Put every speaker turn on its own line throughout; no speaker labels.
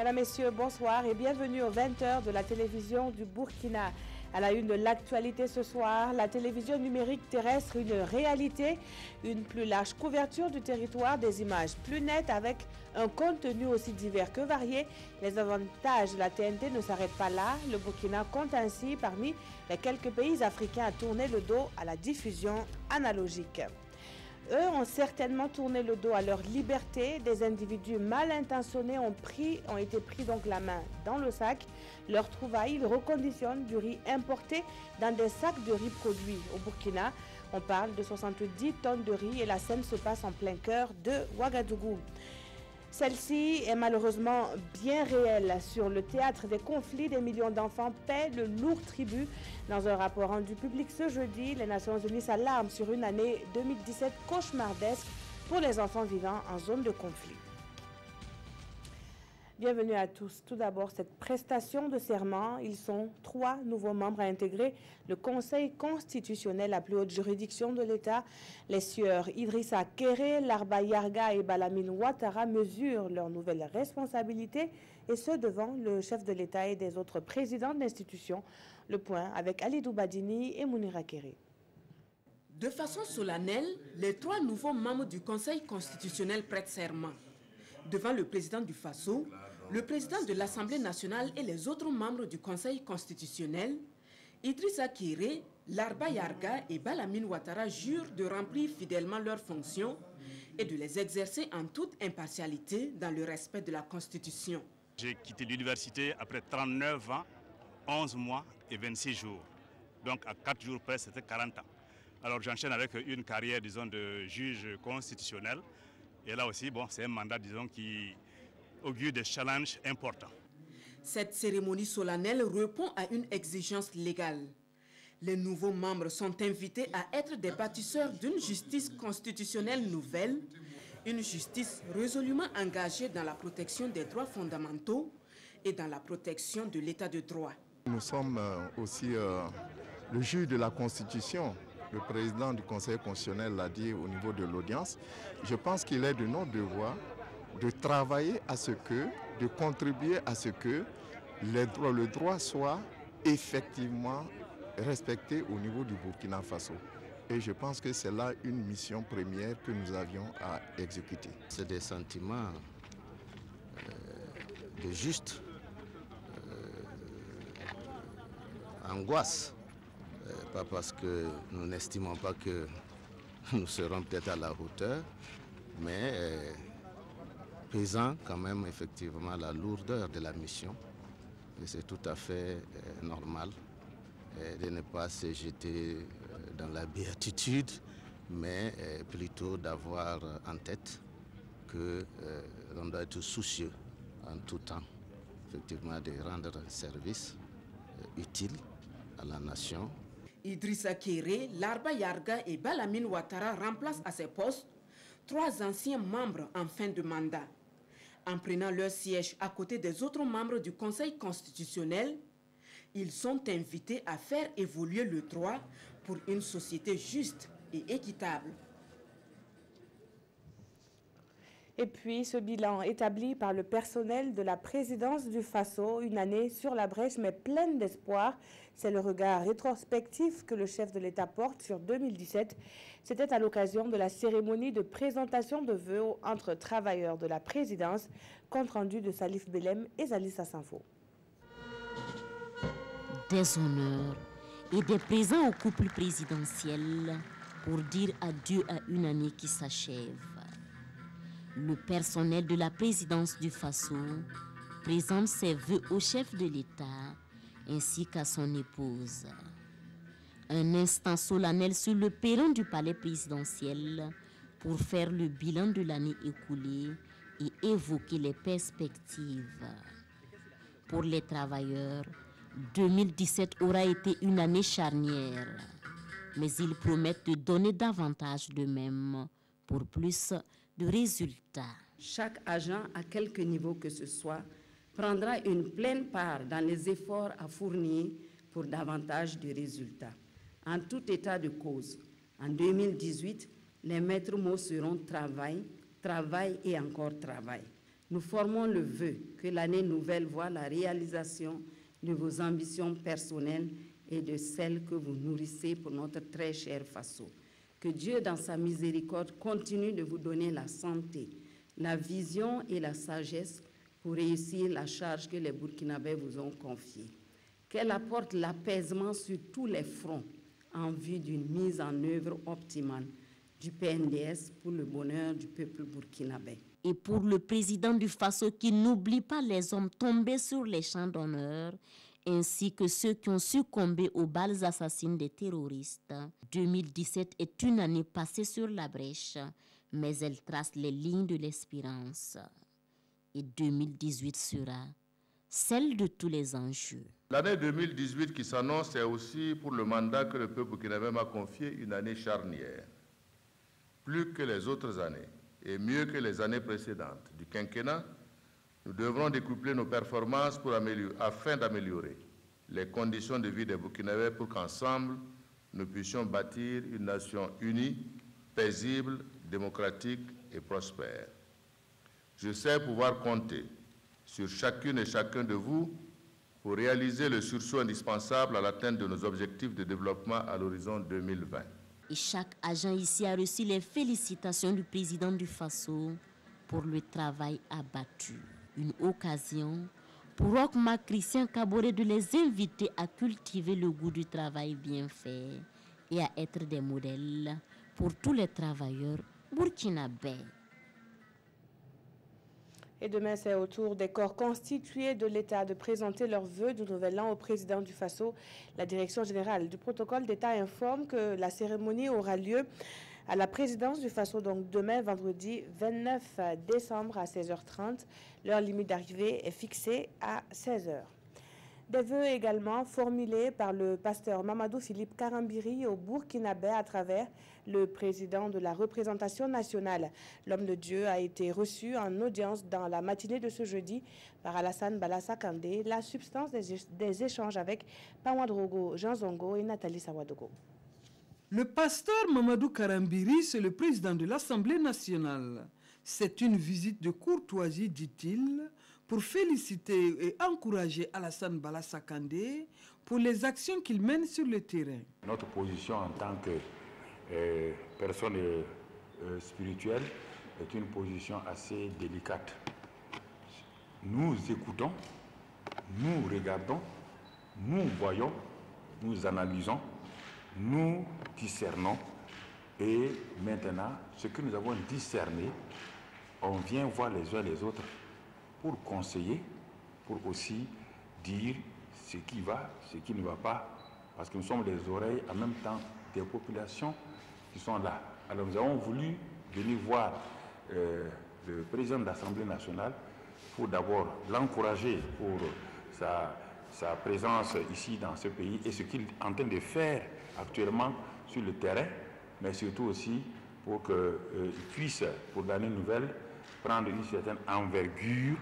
Mesdames, Messieurs, bonsoir et bienvenue aux 20h de la télévision du Burkina. À la une de l'actualité ce soir, la télévision numérique terrestre, une réalité, une plus large couverture du territoire, des images plus nettes avec un contenu aussi divers que varié. Les avantages de la TNT ne s'arrêtent pas là. Le Burkina compte ainsi parmi les quelques pays africains à tourner le dos à la diffusion analogique. Eux ont certainement tourné le dos à leur liberté. Des individus mal intentionnés ont été pris donc la main dans le sac. Leurs trouvailles, ils reconditionnent du riz importé dans des sacs de riz produits au Burkina. On parle de 70 tonnes de riz et la scène se passe en plein cœur de Ouagadougou. Celle-ci est malheureusement bien réelle. Sur le théâtre des conflits, des millions d'enfants paient le lourd tribut. Dans un rapport rendu public ce jeudi, les Nations Unies s'alarment sur une année 2017 cauchemardesque pour les enfants vivant en zone de conflit. Bienvenue à tous. Tout d'abord, cette prestation de serment. Ils sont 3 nouveaux membres à intégrer le Conseil constitutionnel, la plus haute juridiction de l'État. Les sieurs Idrissa Kéré, Larba Yarga et Balamine Ouattara mesurent leurs nouvelles responsabilités, et ce devant le chef de l'État et des autres présidents de l'institution. Le point avec Alidou Badini et Mounira Kéré.
De façon solennelle, les 3 nouveaux membres du Conseil constitutionnel prêtent serment. Devant le président du Faso, le président de l'Assemblée nationale et les autres membres du Conseil constitutionnel, Idrissa Kéré, Larba Yarga et Balamine Ouattara jurent de remplir fidèlement leurs fonctions et de les exercer en toute impartialité dans le respect de la Constitution.
J'ai quitté l'université après 39 ans, 11 mois et 26 jours. Donc à 4 jours près, c'était 40 ans. Alors j'enchaîne avec une carrière, disons, de juge constitutionnel. Et là aussi, bon, c'est un mandat, disons, qui augure des challenges importants.
Cette cérémonie solennelle répond à une exigence légale. Les nouveaux membres sont invités à être des bâtisseurs d'une justice constitutionnelle nouvelle, une justice résolument engagée dans la protection des droits fondamentaux et dans la protection de l'état de droit.
Nous sommes aussi le juge de la Constitution. Le président du Conseil constitutionnel l'a dit au niveau de l'audience. Je pense qu'il est de notre devoir de travailler à ce que, de contribuer à ce que le droit soit effectivement respecté au niveau du Burkina Faso. Et je pense que c'est là une mission première que nous avions à exécuter.
C'est des sentiments de juste angoisse. Pas parce que nous n'estimons pas que nous serons peut-être à la hauteur, mais pesant quand même effectivement la lourdeur de la mission. Et c'est tout à fait normal de ne pas se jeter dans la béatitude, mais plutôt d'avoir en tête que l'on doit être soucieux en tout temps, effectivement, de rendre un service utile à la nation.
Idrissa Kéré, Larba Yarga et Balamine Ouattara remplacent à ces postes 3 anciens membres en fin de mandat. En prenant leur siège à côté des autres membres du Conseil constitutionnel, ils sont invités à faire évoluer le droit pour une société juste et équitable.
Et puis, ce bilan établi par le personnel de la présidence du Faso, une année sur la brèche mais pleine d'espoir. C'est le regard rétrospectif que le chef de l'État porte sur 2017. C'était à l'occasion de la cérémonie de présentation de vœux entre travailleurs de la présidence, compte rendu de Salif Belem et Zalissa Sanfo.
Des honneurs et des présents au couple présidentiel pour dire adieu à une année qui s'achève. Le personnel de la présidence du Faso présente ses vœux au chef de l'État ainsi qu'à son épouse. Un instant solennel sur le perron du palais présidentiel pour faire le bilan de l'année écoulée et évoquer les perspectives. Pour les travailleurs, 2017 aura été une année charnière, mais ils promettent de donner davantage d'eux-mêmes pour plus de résultats.
Chaque agent, à quelque niveau que ce soit, prendra une pleine part dans les efforts à fournir pour davantage de résultats. En tout état de cause, en 2018, les maîtres mots seront travail, travail et encore travail. Nous formons le vœu que l'année nouvelle voit la réalisation de vos ambitions personnelles et de celles que vous nourrissez pour notre très cher Faso. Que Dieu, dans sa miséricorde, continue de vous donner la santé, la vision et la sagesse pour réussir la charge que les Burkinabés vous ont confiée. Qu'elle apporte l'apaisement sur tous les fronts en vue d'une mise en œuvre optimale du PNDS pour le bonheur du peuple burkinabé.
Et pour le président du Faso qui n'oublie pas les hommes tombés sur les champs d'honneur, ainsi que ceux qui ont succombé aux balles assassines des terroristes. 2017 est une année passée sur la brèche, mais elle trace les lignes de l'espérance. Et 2018 sera celle de tous les enjeux.
L'année 2018 qui s'annonce est aussi pour le mandat que le peuple burkinabé m'a confié une année charnière. Plus que les autres années et mieux que les années précédentes du quinquennat, nous devrons décupler nos performances afin d'améliorer les conditions de vie des Burkinabés pour qu'ensemble, nous puissions bâtir une nation unie, paisible, démocratique et prospère. Je sais pouvoir compter sur chacune et chacun de vous pour réaliser le sursaut indispensable à l'atteinte de nos objectifs de développement à l'horizon 2020.
Et chaque agent ici a reçu les félicitations du président du Faso pour le travail abattu. Une occasion pour Rochma Christian Kaboré de les inviter à cultiver le goût du travail bien fait et à être des modèles pour tous les travailleurs burkinabés.
Et demain, c'est au tour des corps constitués de l'État de présenter leurs vœux du nouvel an au président du Faso. La direction générale du protocole d'État informe que la cérémonie aura lieu à la présidence du Faso, donc demain, vendredi 29 décembre à 16h30. L'heure limite d'arrivée est fixée à 16h. Des vœux également formulés par le pasteur Mamadou Philippe Karambiri au Burkinabé à travers le président de la représentation nationale. L'homme de Dieu a été reçu en audience dans la matinée de ce jeudi par Alassane Balassa Kandé. La substance des échanges avec Pawadrogo Jean Zongo et Nathalie Sawadogo.
Le pasteur Mamadou Karambiri, c'est le président de l'Assemblée nationale. C'est une visite de courtoisie, dit-il, pour féliciter et encourager Alassane Balassa Kandé pour les actions qu'il mène sur le terrain.
Notre position en tant que personne spirituelle est une position assez délicate. Nous écoutons, nous regardons, nous voyons, nous analysons, nous discernons et maintenant, ce que nous avons discerné, on vient voir les uns les autres pour conseiller, pour aussi dire ce qui va, ce qui ne va pas, parce que nous sommes les oreilles en même temps des populations qui sont là. Alors nous avons voulu venir voir le président de l'Assemblée nationale pour d'abord l'encourager pour sa présence ici dans ce pays et ce qu'il est en train de faire actuellement sur le terrain, mais surtout aussi pour qu'il puisse, pour l'année nouvelle, prendre une certaine envergure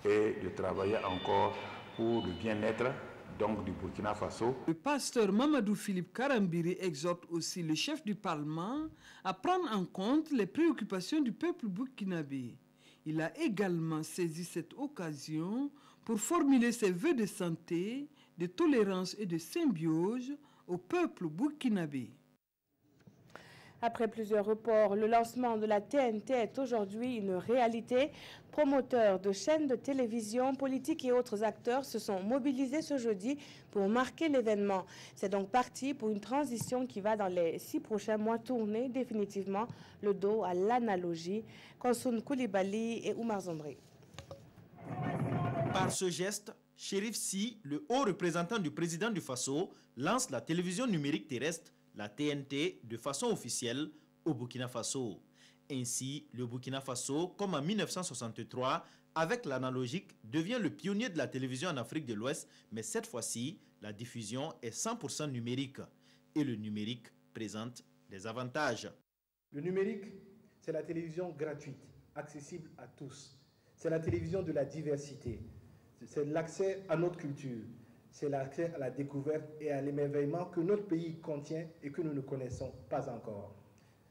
et de travailler encore pour le bien-être donc du Burkina Faso.
Le pasteur Mamadou Philippe Karambiri exhorte aussi le chef du Parlement à prendre en compte les préoccupations du peuple burkinabé. Il a également saisi cette occasion pour formuler ses vœux de santé, de tolérance et de symbiose au peuple burkinabé.
Après plusieurs reports, le lancement de la TNT est aujourd'hui une réalité. Promoteurs de chaînes de télévision, politiques et autres acteurs se sont mobilisés ce jeudi pour marquer l'événement. C'est donc parti pour une transition qui va dans les 6 prochains mois tourner définitivement le dos à l'analogie. Konsoun Koulibaly et Oumar Zombré.
Par ce geste, Chérif Sy, le haut représentant du président du Faso, lance la télévision numérique terrestre, la TNT, de façon officielle au Burkina Faso. Ainsi, le Burkina Faso, comme en 1963, avec l'analogique, devient le pionnier de la télévision en Afrique de l'Ouest, mais cette fois-ci, la diffusion est 100% numérique. Et le numérique présente des avantages.
Le numérique, c'est la télévision gratuite, accessible à tous. C'est la télévision de la diversité. C'est l'accès à notre culture. C'est l'accès à la découverte et à l'émerveillement que notre pays contient et que nous ne connaissons pas encore.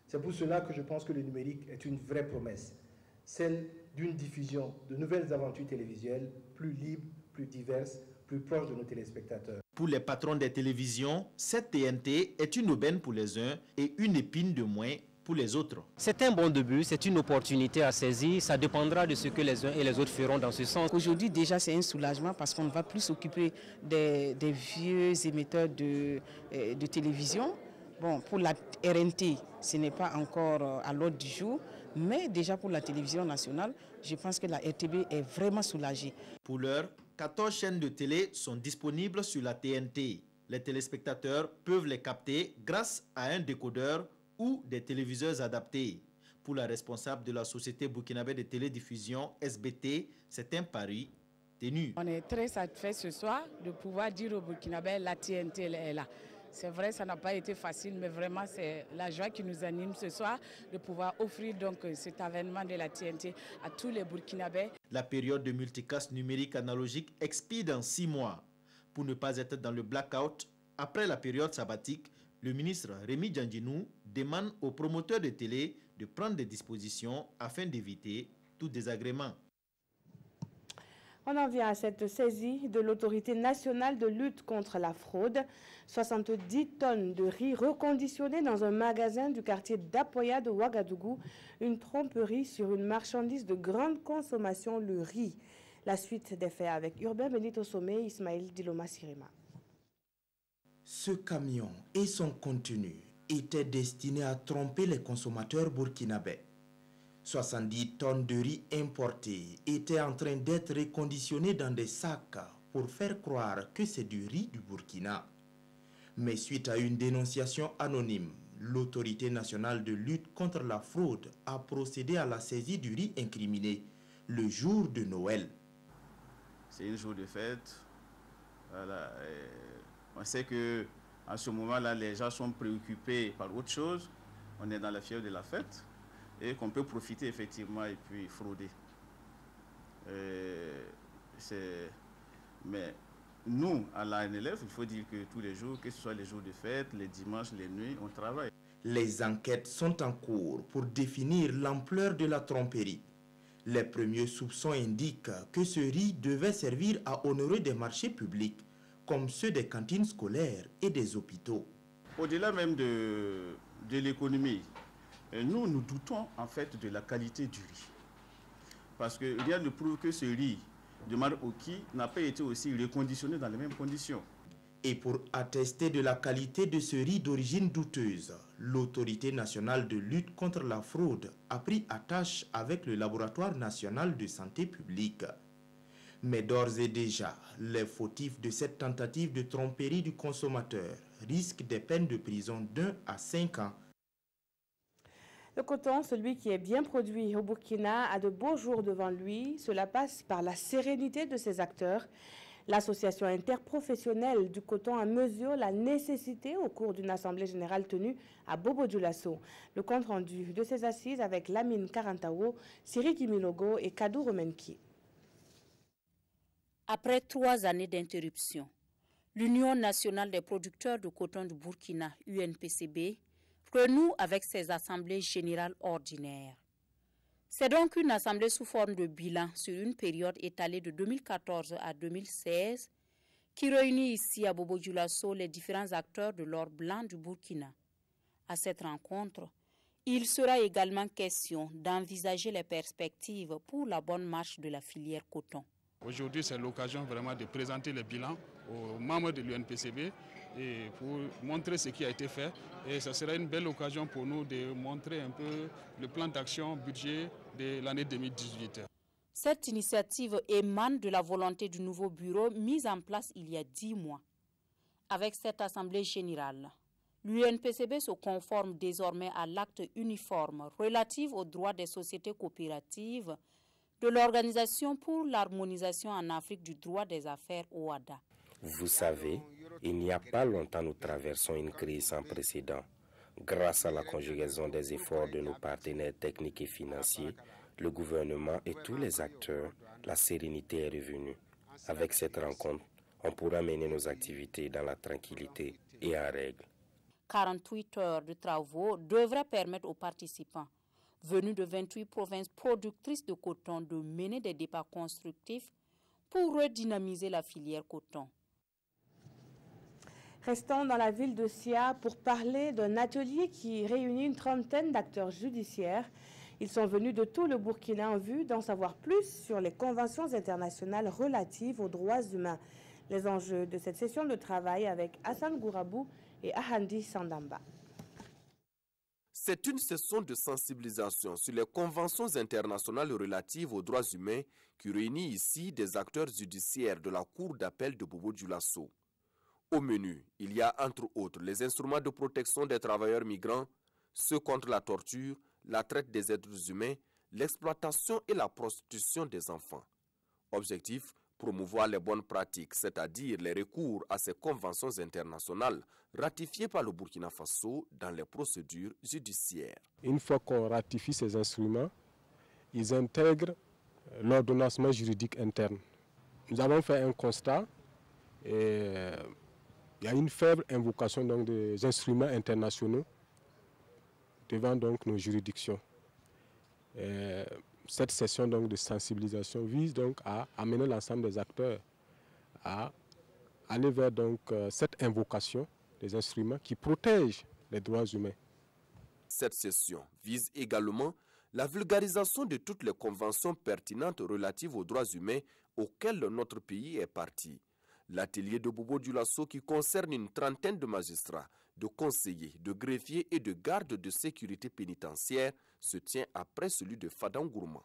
C'est pour cela que je pense que le numérique est une vraie promesse. celle d'une diffusion de nouvelles aventures télévisuelles plus libres, plus diverses, plus proches de nos téléspectateurs.
Pour les patrons des télévisions, cette TNT est une aubaine pour les uns et une épine de moins pour les autres.
C'est un bon début, c'est une opportunité à saisir. Ça dépendra de ce que les uns et les autres feront dans ce sens.
Aujourd'hui, déjà, c'est un soulagement parce qu'on ne va plus s'occuper des vieux émetteurs de télévision. Bon, pour la RNT, ce n'est pas encore à l'ordre du jour, mais déjà pour la télévision nationale, je pense que la RTB est vraiment soulagée.
Pour l'heure, 14 chaînes de télé sont disponibles sur la TNT. Les téléspectateurs peuvent les capter grâce à un décodeur ou des téléviseurs adaptés. Pour la responsable de la Société burkinabé de télédiffusion, SBT, c'est un pari tenu.
On est très satisfait ce soir de pouvoir dire au Burkinabé, la TNT est là. C'est vrai, ça n'a pas été facile, mais vraiment c'est la joie qui nous anime ce soir de pouvoir offrir donc cet avènement de la TNT à tous les Burkinabés.
La période de multicast numérique analogique expire dans 6 mois. Pour ne pas être dans le blackout, après la période sabbatique, le ministre Rémi Djandjinou demande aux promoteurs de télé de prendre des dispositions afin d'éviter tout désagrément.
On en vient à cette saisie de l'autorité nationale de lutte contre la fraude. 70 tonnes de riz reconditionnées dans un magasin du quartier d'Apoya de Ouagadougou. Une tromperie sur une marchandise de grande consommation, le riz. La suite des faits avec Urbain Benito Sommet, Ismaël Diloma Sirima.
Ce camion et son contenu étaient destinés à tromper les consommateurs burkinabés. 70 tonnes de riz importé étaient en train d'être reconditionnées dans des sacs pour faire croire que c'est du riz du Burkina. Mais suite à une dénonciation anonyme, l'autorité nationale de lutte contre la fraude a procédé à la saisie du riz incriminé le jour de Noël.
C'est un jour de fête. Voilà. On sait que à ce moment-là, les gens sont préoccupés par autre chose. On est dans la fièvre de la fête et qu'on peut profiter effectivement et puis frauder. Mais nous, à la NLF, il faut dire que tous les jours, que ce soit les jours de fête, les dimanches, les nuits, on travaille.
Les enquêtes sont en cours pour définir l'ampleur de la tromperie. Les premiers soupçons indiquent que ce riz devait servir à honorer des marchés publics, comme ceux des cantines scolaires et des hôpitaux.
Au-delà même de l'économie, nous doutons en fait de la qualité du riz. Parce que rien ne prouve que ce riz de Maroki n'a pas été aussi reconditionné dans les mêmes conditions.
Et pour attester de la qualité de ce riz d'origine douteuse, l'autorité nationale de lutte contre la fraude a pris attache avec le laboratoire national de santé publique. Mais d'ores et déjà, les fautifs de cette tentative de tromperie du consommateur risquent des peines de prison d'1 à 5 ans.
Le coton, celui qui est bien produit au Burkina, a de beaux jours devant lui. Cela passe par la sérénité de ses acteurs. L'association interprofessionnelle du coton a mesuré la nécessité au cours d'une assemblée générale tenue à Bobo-Dioulasso. Le compte rendu de ces assises avec Lamine Karantawo, Siri Kimilogo et Kadou Romenki.
Après 3 années d'interruption, l'Union nationale des producteurs de coton du Burkina, UNPCB, renoue avec ses assemblées générales ordinaires. C'est donc une assemblée sous forme de bilan sur une période étalée de 2014 à 2016 qui réunit ici à Bobo-Dioulasso les différents acteurs de l'or blanc du Burkina. À cette rencontre, il sera également question d'envisager les perspectives pour la bonne marche de la filière coton.
Aujourd'hui, c'est l'occasion vraiment de présenter le bilan aux membres de l'UNPCB et pour montrer ce qui a été fait. Et ce sera une belle occasion pour nous de montrer un peu le plan d'action budget de l'année 2018.
Cette initiative émane de la volonté du nouveau bureau mis en place il y a 10 mois. Avec cette assemblée générale, l'UNPCB se conforme désormais à l'acte uniforme relatif aux droits des sociétés coopératives de l'Organisation pour l'harmonisation en Afrique du droit des affaires OHADA.
Vous savez, il n'y a pas longtemps, nous traversons une crise sans précédent. Grâce à la conjugaison des efforts de nos partenaires techniques et financiers, le gouvernement et tous les acteurs, la sérénité est revenue. Avec cette rencontre, on pourra mener nos activités dans la tranquillité et en règle.
48 heures de travaux devraient permettre aux participants venus de 28 provinces productrices de coton de mener des débats constructifs pour redynamiser la filière coton.
Restons dans la ville de Sia pour parler d'un atelier qui réunit une trentaine d'acteurs judiciaires. Ils sont venus de tout le Burkina en vue d'en savoir plus sur les conventions internationales relatives aux droits humains. Les enjeux de cette session de travail avec Hassan Gourabou et Ahandi Sandamba.
C'est une session de sensibilisation sur les conventions internationales relatives aux droits humains qui réunit ici des acteurs judiciaires de la Cour d'appel de Bobo-Dioulasso. Au menu, il y a entre autres les instruments de protection des travailleurs migrants, ceux contre la torture, la traite des êtres humains, l'exploitation et la prostitution des enfants. Objectif, promouvoir les bonnes pratiques, c'est-à-dire les recours à ces conventions internationales ratifiées par le Burkina Faso dans les procédures judiciaires.
Une fois qu'on ratifie ces instruments, ils intègrent l'ordonnancement juridique interne. Nous avons fait un constat et il y a une faible invocation donc, des instruments internationaux devant donc, nos juridictions. Cette session donc, de sensibilisation vise donc à amener l'ensemble des acteurs à aller vers donc, cette invocation des instruments qui protègent les droits humains.
Cette session vise également la vulgarisation de toutes les conventions pertinentes relatives aux droits humains auxquelles notre pays est parti. L'atelier de Bobo-Dioulasso qui concerne une trentaine de magistrats, de conseillers, de greffiers et de gardes de sécurité pénitentiaire se tient après celui de Fadan Gourma.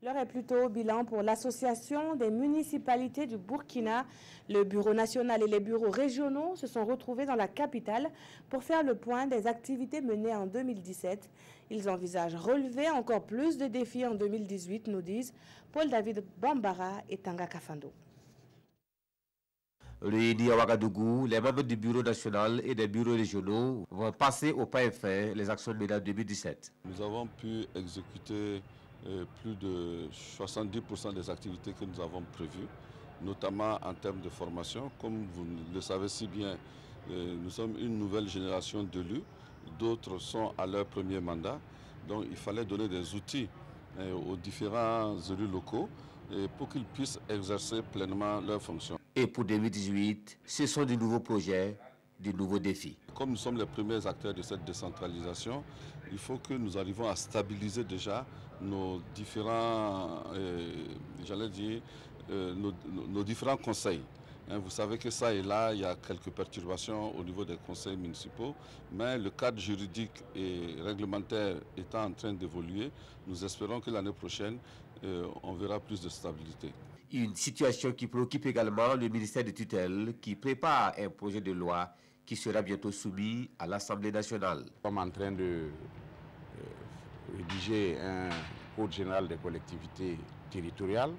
L'heure est plutôt au bilan pour l'association des municipalités du Burkina. Le bureau national et les bureaux régionaux se sont retrouvés dans la capitale pour faire le point des activités menées en 2017. Ils envisagent relever encore plus de défis en 2018, nous disent Paul-David Bambara et Tanga Kafando.
Réunis à Ouagadougou, les membres du bureau national et des bureaux régionaux vont passer au pas et faire les actions menées en 2017.
Nous avons pu exécuter plus de 70% des activités que nous avons prévues, notamment en termes de formation. Comme vous le savez si bien, nous sommes une nouvelle génération d'élus, d'autres sont à leur premier mandat, donc il fallait donner des outils aux différents élus locaux pour qu'ils puissent exercer pleinement leurs fonctions.
Et pour 2018, ce sont de nouveaux projets, de nouveaux défis.
Comme nous sommes les premiers acteurs de cette décentralisation, il faut que nous arrivions à stabiliser déjà nos différents, nos différents conseils. Vous savez que ça et là, il y a quelques perturbations au niveau des conseils municipaux, mais le cadre juridique et réglementaire étant en train d'évoluer, nous espérons que l'année prochaine, on verra plus de stabilité.
Une situation qui préoccupe également le ministère de tutelle qui prépare un projet de loi qui sera bientôt soumis à l'Assemblée nationale.
Nous sommes en train de rédiger un code général des collectivités territoriales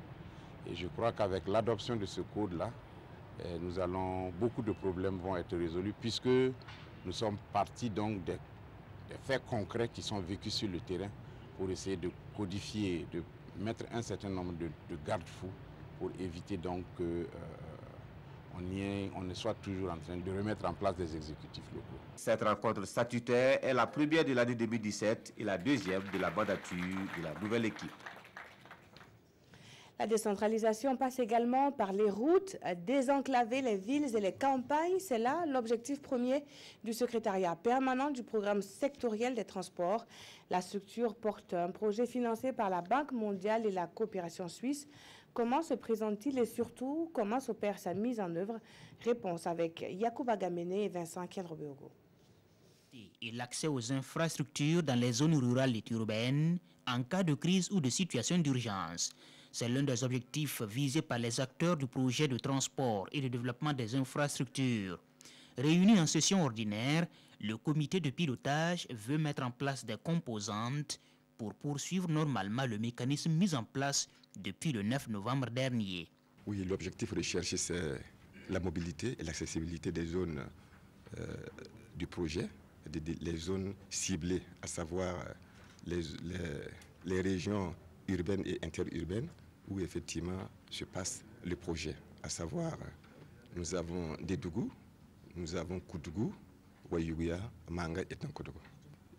et je crois qu'avec l'adoption de ce code-là, beaucoup de problèmes vont être résolus puisque nous sommes partis donc des faits concrets qui sont vécus sur le terrain pour essayer de codifier, de mettre un certain nombre de garde-fous pour éviter donc qu'on ne soit toujours en train de remettre en place des exécutifs locaux.
Cette rencontre statutaire est la première de l'année 2017 et la deuxième de la mandature de la nouvelle équipe.
La décentralisation passe également par les routes, désenclaver les villes et les campagnes. C'est là l'objectif premier du secrétariat permanent du programme sectoriel des transports. La structure porte un projet financé par la Banque mondiale et la coopération suisse. Comment se présente-t-il et surtout, comment s'opère sa mise en œuvre? Réponse avec Yacouba Gamene et Vincent Kienrobeogo.
Et l'accès aux infrastructures dans les zones rurales et urbaines en cas de crise ou de situation d'urgence. C'est l'un des objectifs visés par les acteurs du projet de transport et de développement des infrastructures. Réuni en session ordinaire, le comité de pilotage veut mettre en place des composantes pour poursuivre normalement le mécanisme mis en place depuis le 9 novembre dernier.
Oui, l'objectif recherché, c'est la mobilité et l'accessibilité des zones du projet, les zones ciblées, à savoir les régions urbaines et interurbaines où effectivement se passe le projet, à savoir nous avons Dédougou, nous avons Koudougou, Wayouya, Manga et Tankodogo.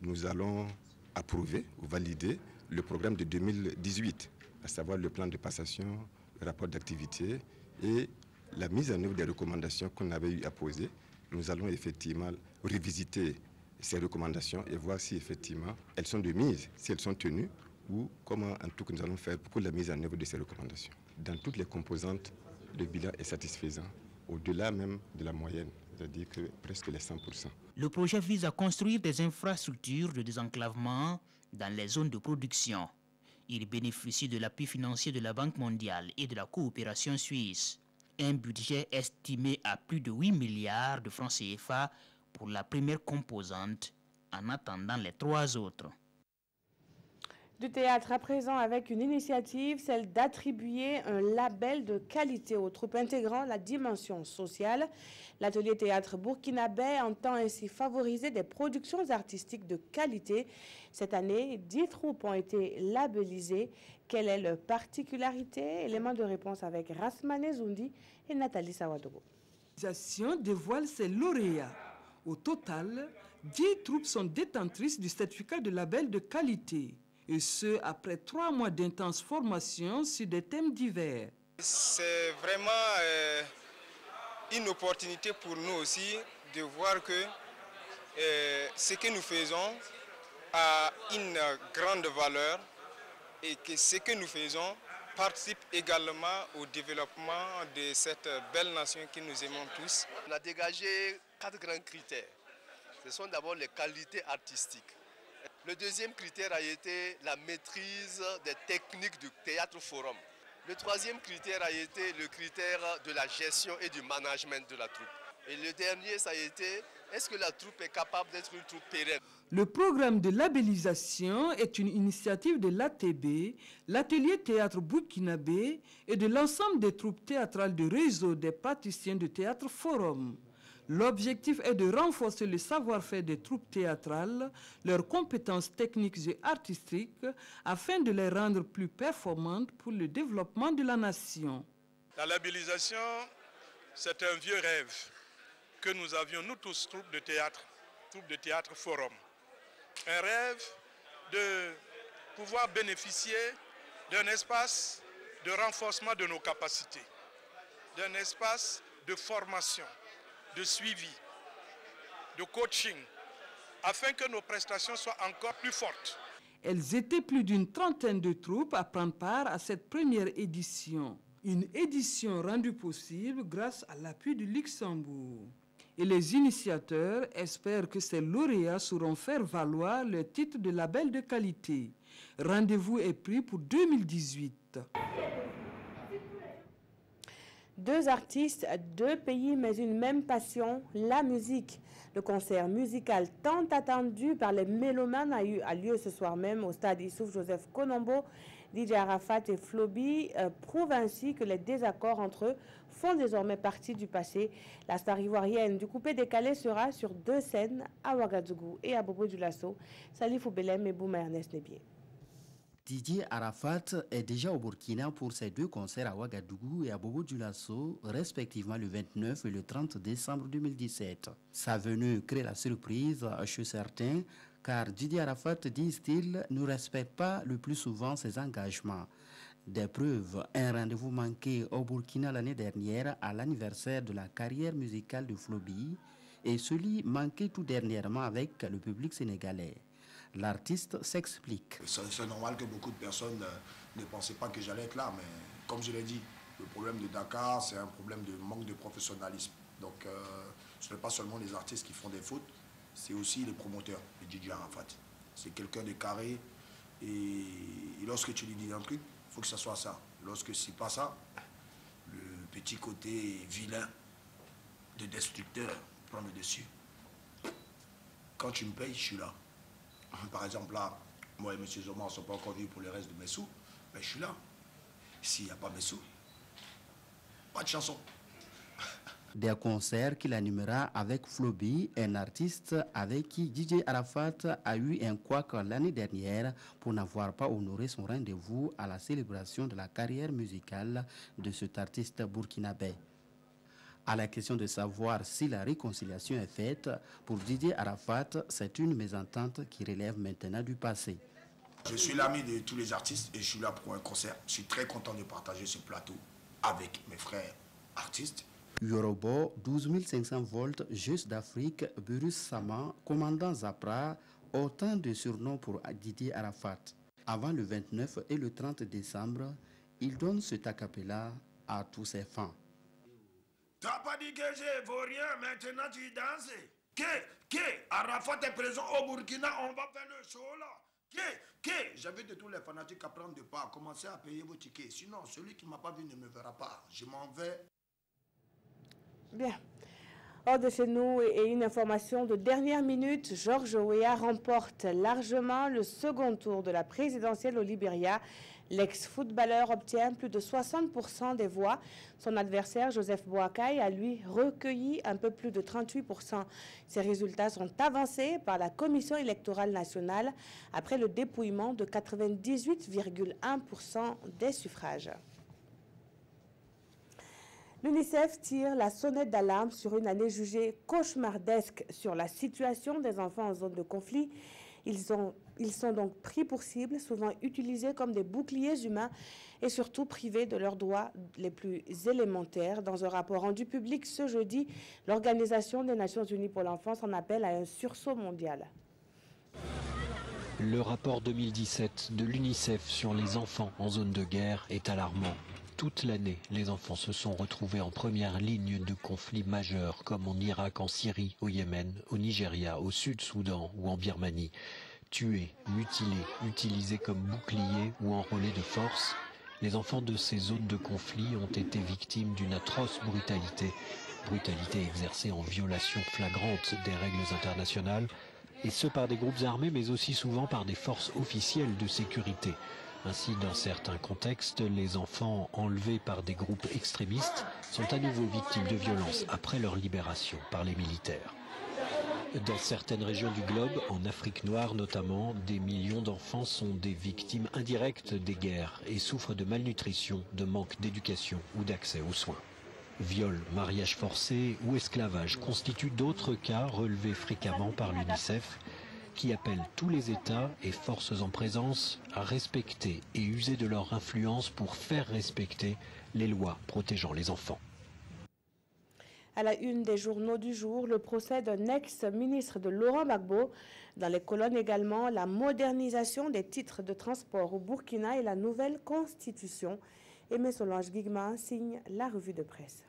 Nous allons approuvé ou validé le programme de 2018, à savoir le plan de passation, le rapport d'activité et la mise en œuvre des recommandations qu'on avait eu à poser. Nous allons effectivement revisiter ces recommandations et voir si effectivement elles sont de mise, si elles sont tenues, ou comment en tout cas nous allons faire pour la mise en œuvre de ces recommandations. Dans toutes les composantes, le bilan est satisfaisant, au-delà même de la moyenne, c'est-à-dire que presque les 100%.
Le projet vise à construire des infrastructures de désenclavement dans les zones de production. Il bénéficie de l'appui financier de la Banque mondiale et de la coopération suisse. Un budget estimé à plus de 8 milliards de francs CFA pour la première composante, en attendant les 3 autres.
Du théâtre à présent avec une initiative, celle d'attribuer un label de qualité aux troupes intégrant la dimension sociale. L'atelier théâtre burkinabé entend ainsi favoriser des productions artistiques de qualité. Cette année, 10 troupes ont été labellisées. Quelle est leur particularité? Élément de réponse avec Rasmane Zoundi et Nathalie Sawadogo.
L'organisation dévoile ses lauréats. Au total, 10 troupes sont détentrices du certificat de label de qualité. Et ce, après 3 mois d'intense formation sur des thèmes divers.
C'est vraiment une opportunité pour nous aussi de voir que ce que nous faisons a une grande valeur et que ce que nous faisons participe également au développement de cette belle nation que nous aimons tous.
On a dégagé 4 grands critères. Ce sont d'abord les qualités artistiques. Le deuxième critère a été la maîtrise des techniques du théâtre forum. Le troisième critère a été le critère de la gestion et du management de la troupe. Et le dernier, ça a été, est-ce que la troupe est capable d'être une troupe pérenne?
Le programme de labellisation est une initiative de l'ATB, l'atelier théâtre burkinabé et de l'ensemble des troupes théâtrales du réseau des praticiens de théâtre forum. L'objectif est de renforcer le savoir-faire des troupes théâtrales, leurs compétences techniques et artistiques, afin de les rendre plus performantes pour le développement de la nation.
La labellisation, c'est un vieux rêve que nous avions, nous tous, troupes de théâtre forum. Un rêve de pouvoir bénéficier d'un espace de renforcement de nos capacités, d'un espace de formation, de suivi, de coaching, afin que nos prestations soient encore plus fortes.
Elles étaient plus d'une trentaine de troupes à prendre part à cette première édition. Une édition rendue possible grâce à l'appui du Luxembourg. Et les initiateurs espèrent que ces lauréats sauront faire valoir le titre de label de qualité. Rendez-vous est pris pour 2018.
2 artistes, 2 pays, mais une même passion, la musique. Le concert musical tant attendu par les mélomanes a lieu ce soir même au stade Issouf Joseph Konombo. DJ Arafat et Flobi prouvent ainsi que les désaccords entre eux font désormais partie du passé. La star ivoirienne du coupé décalé sera sur 2 scènes à Ouagadougou et à Bobo-Dioulasso. Salifou Belem et Bouma Ernest Nebié.
Didier Arafat est déjà au Burkina pour ses 2 concerts à Ouagadougou et à Bobo-Dioulasso, respectivement le 29 et le 30 décembre 2017. Sa venue crée la surprise chez certains, car Didier Arafat, disent-ils, ne respecte pas le plus souvent ses engagements. Des preuves, un rendez-vous manqué au Burkina l'année dernière à l'anniversaire de la carrière musicale de Flobi et celui manqué tout dernièrement avec le public sénégalais. L'artiste s'explique.
C'est normal que beaucoup de personnes ne pensaient pas que j'allais être là, mais comme je l'ai dit, le problème de Dakar, c'est un problème de manque de professionnalisme. Donc ce n'est pas seulement les artistes qui font des fautes, c'est aussi les promoteurs, le DJ Arafat. C'est quelqu'un de carré et lorsque tu lui dis un truc, il faut que ça soit ça. Lorsque c'est pas ça, le petit côté vilain de destructeur prend le dessus. Quand tu me payes, je suis là. Par exemple, là, moi et M. Zoman ne sont pas encore venus pour le reste de mes sous, mais je suis là. S'il n'y a pas mes sous, pas de chanson.
Des concerts qu'il animera avec Flobi, un artiste avec qui DJ Arafat a eu un couac l'année dernière pour n'avoir pas honoré son rendez-vous à la célébration de la carrière musicale de cet artiste burkinabé. À la question de savoir si la réconciliation est faite, pour Didier Arafat, c'est une mésentente qui relève maintenant du passé.
Je suis l'ami de tous les artistes et je suis là pour un concert. Je suis très content de partager ce plateau avec mes frères artistes.
Yorobo, 12 500 volts, Juste d'Afrique, Burus Sama, commandant Zapra, autant de surnoms pour Didier Arafat. Avant le 29 et le 30 décembre, il donne cet a cappella à tous ses fans.
T'as pas dit que je vaux rien, maintenant tu danses. Que Arafat est présent au Burkina, on va faire le show là. J'invite de tous les fanatiques à prendre de part, commencer à payer vos tickets. Sinon, celui qui ne m'a pas vu ne me verra pas. Je m'en vais.
Bien. Hors de chez nous et une information de dernière minute, George Weah remporte largement le second tour de la présidentielle au Libéria. L'ex-footballeur obtient plus de 60% des voix. Son adversaire, Joseph Boakai, a lui recueilli un peu plus de 38%. Ces résultats sont avancés par la Commission électorale nationale après le dépouillement de 98,1% des suffrages. L'UNICEF tire la sonnette d'alarme sur une année jugée cauchemardesque sur la situation des enfants en zone de conflit. Ils sont donc pris pour cible, souvent utilisés comme des boucliers humains et surtout privés de leurs droits les plus élémentaires. Dans un rapport rendu public ce jeudi, l'Organisation des Nations Unies pour l'enfance en appelle à un sursaut mondial.
Le rapport 2017 de l'UNICEF sur les enfants en zone de guerre est alarmant. Toute l'année, les enfants se sont retrouvés en première ligne de conflits majeurs comme en Irak, en Syrie, au Yémen, au Nigeria, au Sud-Soudan ou en Birmanie. Tués, mutilés, utilisés comme boucliers ou enrôlés de force, les enfants de ces zones de conflit ont été victimes d'une atroce brutalité. Brutalité exercée en violation flagrante des règles internationales, et ce par des groupes armés mais aussi souvent par des forces officielles de sécurité. Ainsi, dans certains contextes, les enfants enlevés par des groupes extrémistes sont à nouveau victimes de violences après leur libération par les militaires. Dans certaines régions du globe, en Afrique noire notamment, des millions d'enfants sont des victimes indirectes des guerres et souffrent de malnutrition, de manque d'éducation ou d'accès aux soins. Viol, mariage forcé ou esclavage constituent d'autres cas relevés fréquemment par l'UNICEF, qui appelle tous les États et forces en présence à respecter et user de leur influence pour faire respecter les lois protégeant les enfants.
À la une des journaux du jour, le procès d'un ex-ministre de Laurent Gbagbo. Dans les colonnes également, la modernisation des titres de transport au Burkina et la nouvelle constitution. Aimé Solange Guigma signe la revue de presse.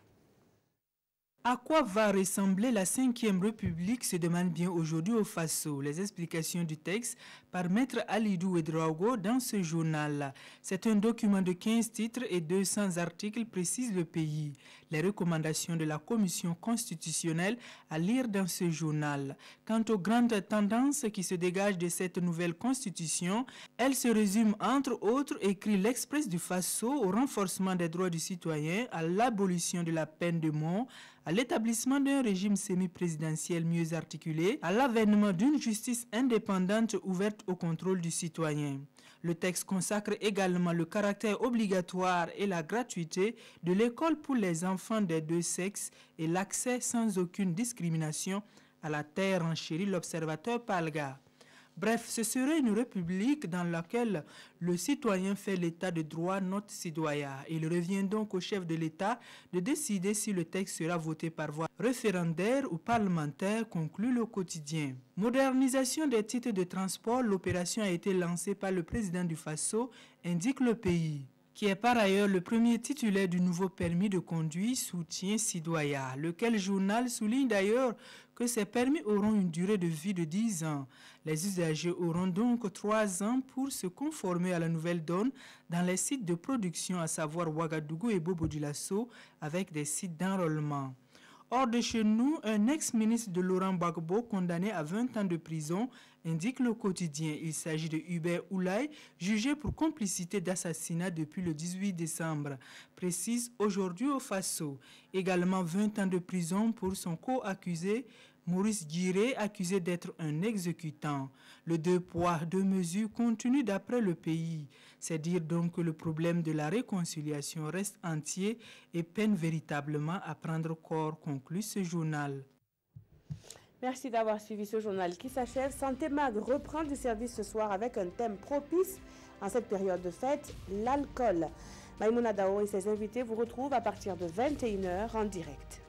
À quoi va ressembler la 5e République se demande bien aujourd'hui au Faso. Les explications du texte par Maître Alidou Ouedraogo dans ce journal. C'est un document de 15 titres et 200 articles précisent le pays. Les recommandations de la Commission constitutionnelle à lire dans ce journal. Quant aux grandes tendances qui se dégagent de cette nouvelle constitution, elles se résument entre autres, écrit l'Express du Faso, au renforcement des droits du citoyen, à l'abolition de la peine de mort, à l'établissement d'un régime semi-présidentiel mieux articulé, à l'avènement d'une justice indépendante ouverte au contrôle du citoyen. Le texte consacre également le caractère obligatoire et la gratuité de l'école pour les enfants des deux sexes et l'accès sans aucune discrimination à la terre, enchérit l'observateur Palga. Bref, ce serait une république dans laquelle le citoyen fait l'état de droit, notre citoyen. Il revient donc au chef de l'État de décider si le texte sera voté par voie référendaire ou parlementaire, conclut le quotidien. Modernisation des titres de transport, l'opération a été lancée par le président du Faso, indique le pays, qui est par ailleurs le premier titulaire du nouveau permis de conduire, soutient Sidoya, lequel journal souligne d'ailleurs que ces permis auront une durée de vie de 10 ans. Les usagers auront donc 3 ans pour se conformer à la nouvelle donne dans les sites de production, à savoir Ouagadougou et Bobo-Dioulasso, avec des sites d'enrôlement. Hors de chez nous, un ex-ministre de Laurent Gbagbo condamné à 20 ans de prison, indique le quotidien. Il s'agit de Hubert Oulay, jugé pour complicité d'assassinat depuis le 18 décembre, précise aujourd'hui au Faso. Également 20 ans de prison pour son co-accusé Maurice Giré, accusé d'être un exécutant. Le 2 poids, 2 mesures continue d'après le pays. C'est dire donc que le problème de la réconciliation reste entier et peine véritablement à prendre corps, conclut ce journal.
Merci d'avoir suivi ce journal qui s'achève. Santé Mag reprend du service ce soir avec un thème propice en cette période de fête, l'alcool. Maïmouna Dao et ses invités vous retrouvent à partir de 21h en direct.